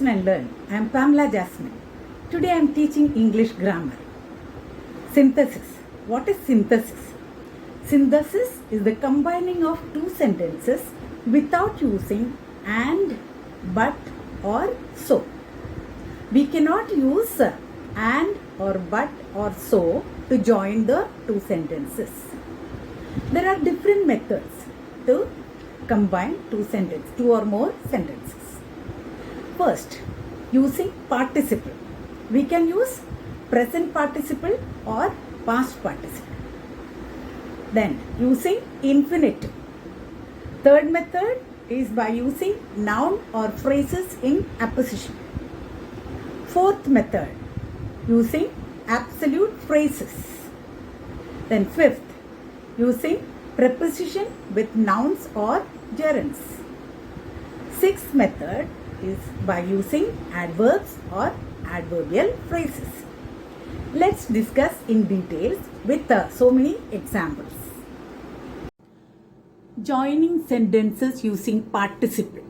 Listen and learn. I am Pamela Jasmine. Today I am teaching English grammar. Synthesis. What is synthesis? Synthesis is the combining of two sentences without using and, but or so. We cannot use and or but or so to join the two sentences. There are different methods to combine two or more sentences. First, using participle. We can use present participle or past participle. Then, using infinitive. Third method is by using noun or phrases in apposition. Fourth method, using absolute phrases. Then fifth, using preposition with nouns or gerunds. Sixth method is by using adverbs or adverbial phrases. Let's discuss in details with so many examples. Joining sentences using participle.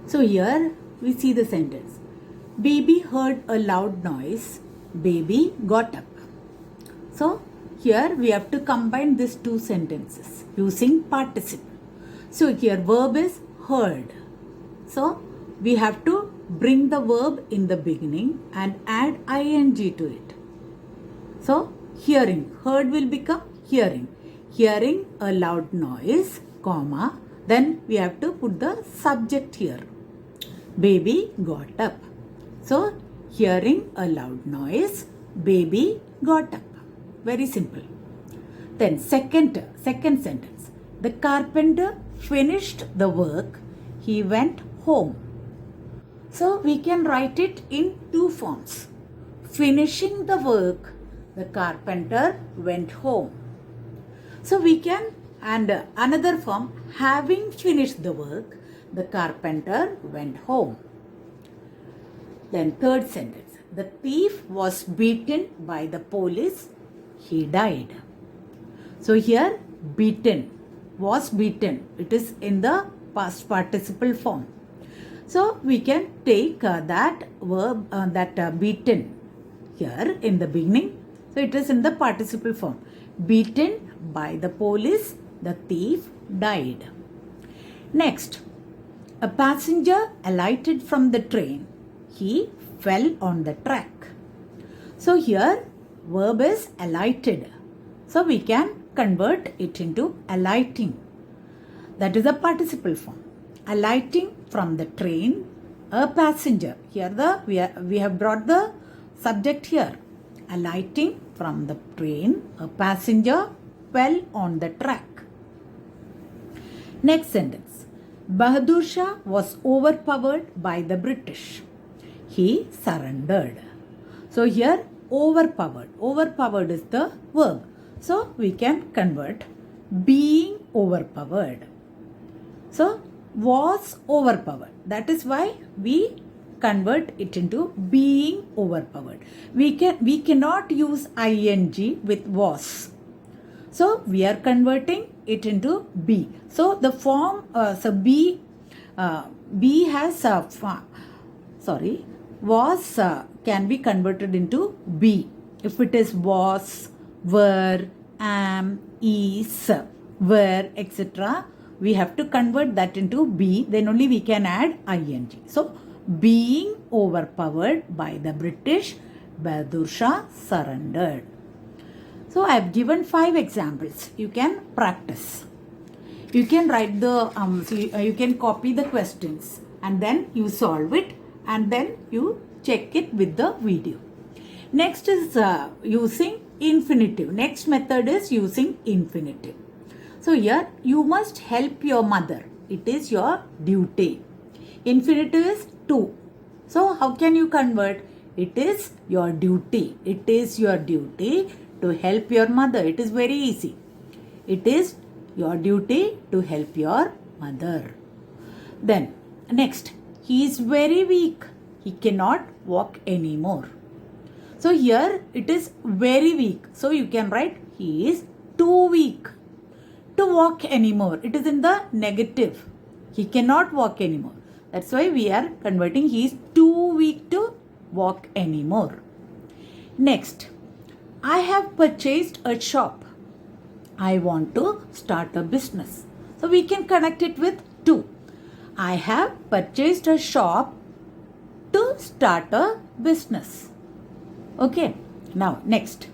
So here we see the sentence. Baby heard a loud noise. Baby got up. So here we have to combine these two sentences using participle. So here verb is heard. So we have to bring the verb in the beginning and add ing to it. So hearing, heard will become hearing. Hearing a loud noise, comma, then we have to put the subject here. Baby got up. So hearing a loud noise, baby got up. Very simple. Then second sentence. The carpenter finished the work. He went home. So we can write it in two forms. Finishing the work, the carpenter went home. So we can, and another form, having finished the work, the carpenter went home. Then third sentence. The thief was beaten by the police. He died. So here beaten, was beaten. It is in the past participle form. So we can take that verb, beaten here in the beginning. So it is in the participle form. Beaten by the police, the thief died. Next, a passenger alighted from the train. He fell on the track. So here verb is alighted. So we can convert it into alighting. That is a participle form. Alighting from the train, a passenger. Here we have brought the subject here. Alighting from the train, a passenger fell on the track. Next sentence. Bahadur Shah was overpowered by the British. He surrendered. So here overpowered. Overpowered is the verb. So we can convert being overpowered. So was overpowered. That is why we convert it into being overpowered. We cannot use ing with was. So we are converting it into be. So the form be has was can be converted into be. If it is was, were, am, is, were, etc., we have to convert that into be, then only we can add ing. So, being overpowered by the British, Bahadur Shah surrendered. So, I have given 5 examples. You can practice. You can write the, you can copy the questions and then you solve it and then you check it with the video. Next is using infinitive. Next method is using infinitive. So here you must help your mother. It is your duty. Infinitive is to. So how can you convert? It is your duty. It is your duty to help your mother. It is very easy. It is your duty to help your mother. Then next, he is very weak. He cannot walk anymore. So here it is very weak. So you can write he is too weak to walk anymore. It is in the negative. He cannot walk anymore. That's why we are converting he is too weak to walk anymore. Next, I have purchased a shop. I want to start a business. So we can connect it with to. I have purchased a shop to start a business. Okay. Now next.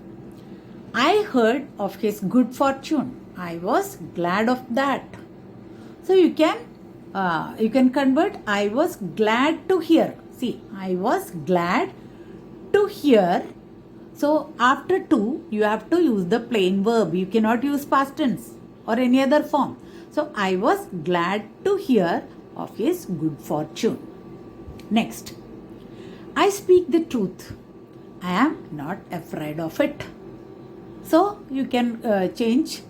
I heard of his good fortune. I was glad of that. So you can convert I was glad to hear. See, I was glad to hear. So after to, you have to use the plain verb. You cannot use past tense or any other form. So I was glad to hear of his good fortune. Next, I speak the truth. I am not afraid of it. So you can change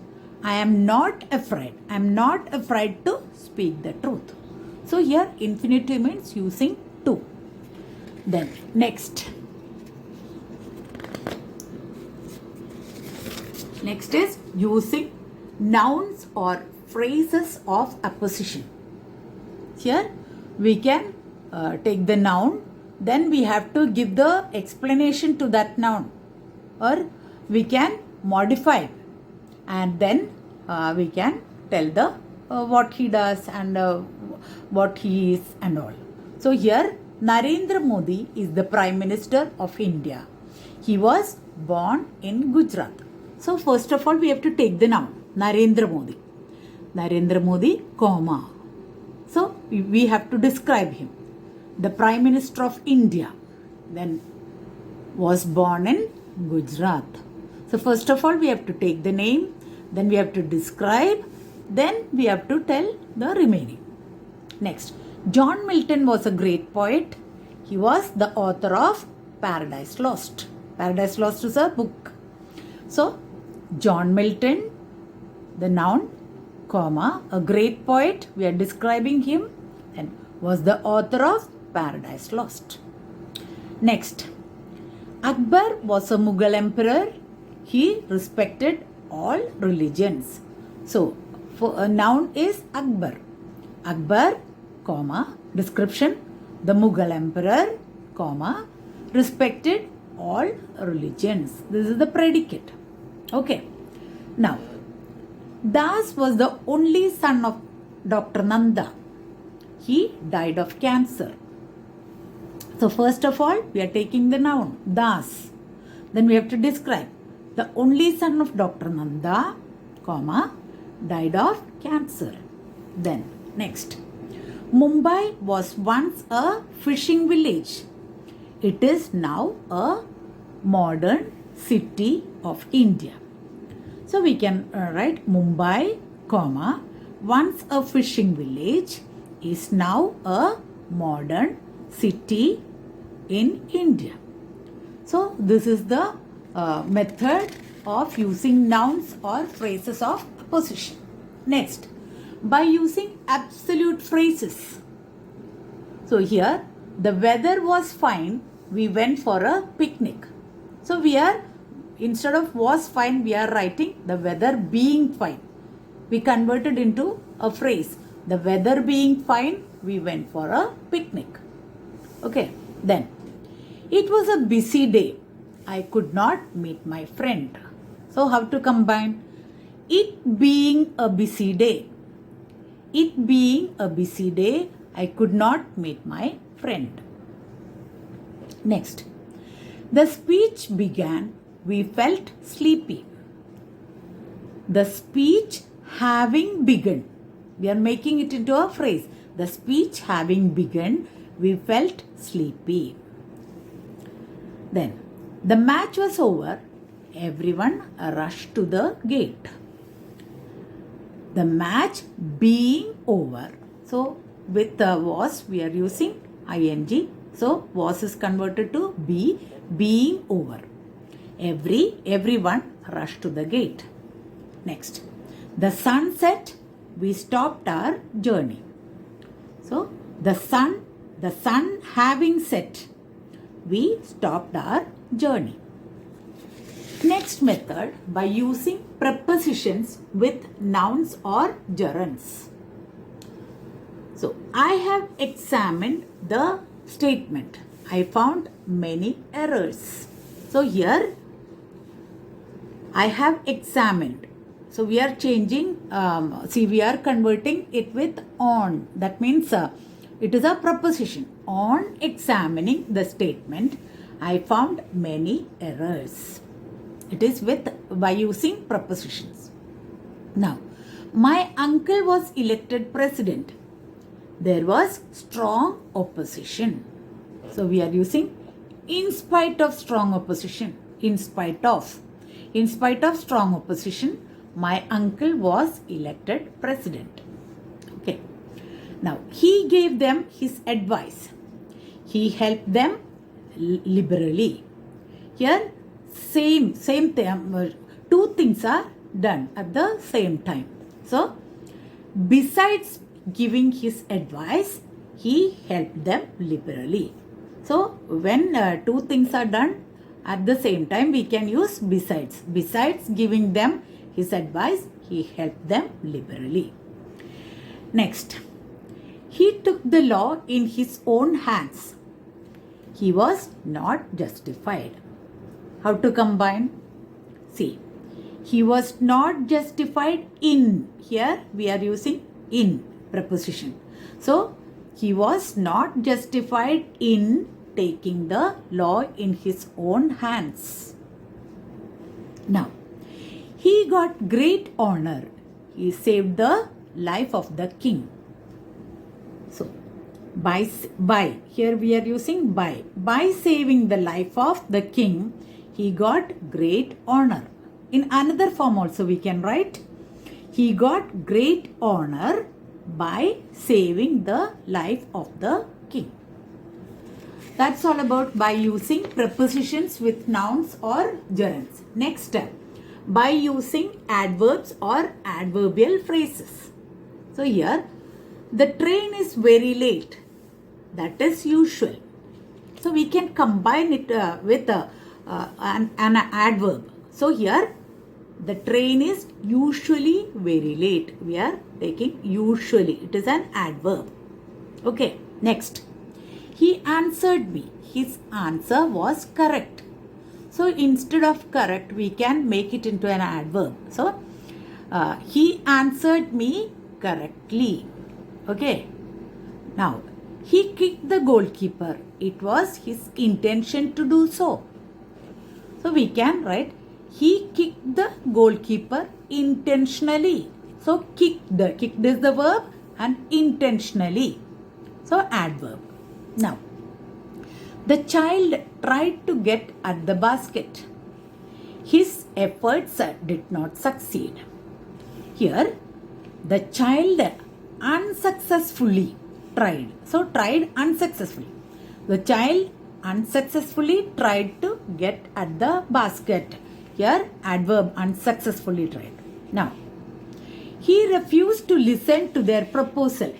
I am not afraid. I am not afraid to speak the truth. So here infinitive means using to. Then next. Next is using nouns or phrases of apposition. Here we can take the noun, then we have to give the explanation to that noun, or we can modify and then we can tell the what he does and what he is and all. So here Narendra Modi is the Prime Minister of India. He was born in Gujarat. So first of all we have to take the noun Narendra Modi. Narendra Modi, comma. So we have to describe him. The Prime Minister of India. Then was born in Gujarat. So first of all we have to take the name, then we have to describe, then we have to tell the remaining. Next, John Milton was a great poet. He was the author of Paradise Lost. Paradise Lost is a book. So John Milton, the noun, comma, a great poet, we are describing him, and was the author of Paradise Lost. Next, Akbar was a Mughal emperor. He respected all religions. So, for a noun is Akbar. Akbar, comma, description, the Mughal emperor, comma, respected all religions. This is the predicate. Okay. Now, Das was the only son of Dr. Nanda. He died of cancer. So first of all, we are taking the noun, Das. Then we have to describe the only son of Dr. Nanda, comma, died of cancer. Then next, Mumbai was once a fishing village. It is now a modern city of India. So we can write Mumbai, comma, once a fishing village is now a modern city in India. So this is the method of using nouns or phrases of apposition. Next, by using absolute phrases. So here the weather was fine, we went for a picnic. So we are, instead of was fine, we are writing the weather being fine. We converted into a phrase. The weather being fine, we went for a picnic. Okay, then it was a busy day. I could not meet my friend. So how to combine? It being a busy day. It being a busy day, I could not meet my friend. Next, the speech began. We felt sleepy. The speech having begun. We are making it into a phrase. The speech having begun, we felt sleepy. Then, the match was over. Everyone rushed to the gate. The match being over. So, with the was, we are using ing. So, was is converted to be, being over. Everyone rushed to the gate. Next, the sun set, we stopped our journey. So, the sun having set, we stopped our journey. Next method, by using prepositions with nouns or gerunds. So I have examined the statement. I found many errors. So here I have examined. So we are changing, we are converting it with on. That means it is a preposition. On examining the statement, I found many errors. It is by using prepositions. Now, my uncle was elected president. There was strong opposition. So we are using in spite of strong opposition. In spite of strong opposition, my uncle was elected president. Okay. Now, he gave them his advice. He helped them liberally. Here, same thing. Two things are done at the same time. So, besides giving his advice, he helped them liberally. So, when two things are done at the same time, we can use besides. Besides giving them his advice, he helped them liberally. Next, he took the law in his own hands. He was not justified. How to combine? See, he was not justified in. Here we are using in preposition. So, he was not justified in taking the law in his own hands. Now, he got great honor. He saved the life of the king. So, by here we are using by saving the life of the king, he got great honor. In another form also we can write, he got great honor by saving the life of the king. That's all about by using prepositions with nouns or gerunds. Next step, by using adverbs or adverbial phrases. So here, the train is very late. That is usual. So we can combine it with an adverb. So here, the train is usually very late. We are taking usually. It is an adverb. Okay, next. He answered me. His answer was correct. So instead of correct, we can make it into an adverb. So he answered me correctly. Okay. Now, he kicked the goalkeeper. It was his intention to do so. So we can write, he kicked the goalkeeper intentionally. So kicked is the verb and intentionally. So adverb. Now, the child tried to get at the basket. His efforts did not succeed. Here, the child unsuccessfully tried. So, tried unsuccessfully. The child unsuccessfully tried to get at the basket. Here, adverb unsuccessfully tried. Now, he refused to listen to their proposal.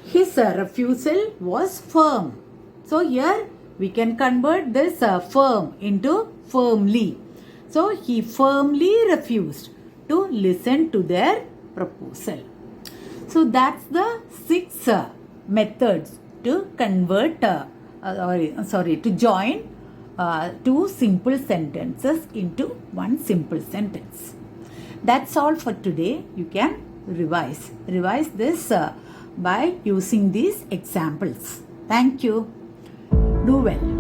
His refusal was firm. So, here we can convert this firm into firmly. So, he firmly refused to listen to their proposal. So, that's the 6 methods to convert, to join 2 simple sentences into 1 simple sentence. That's all for today. You can revise this by using these examples. Thank you. Do well.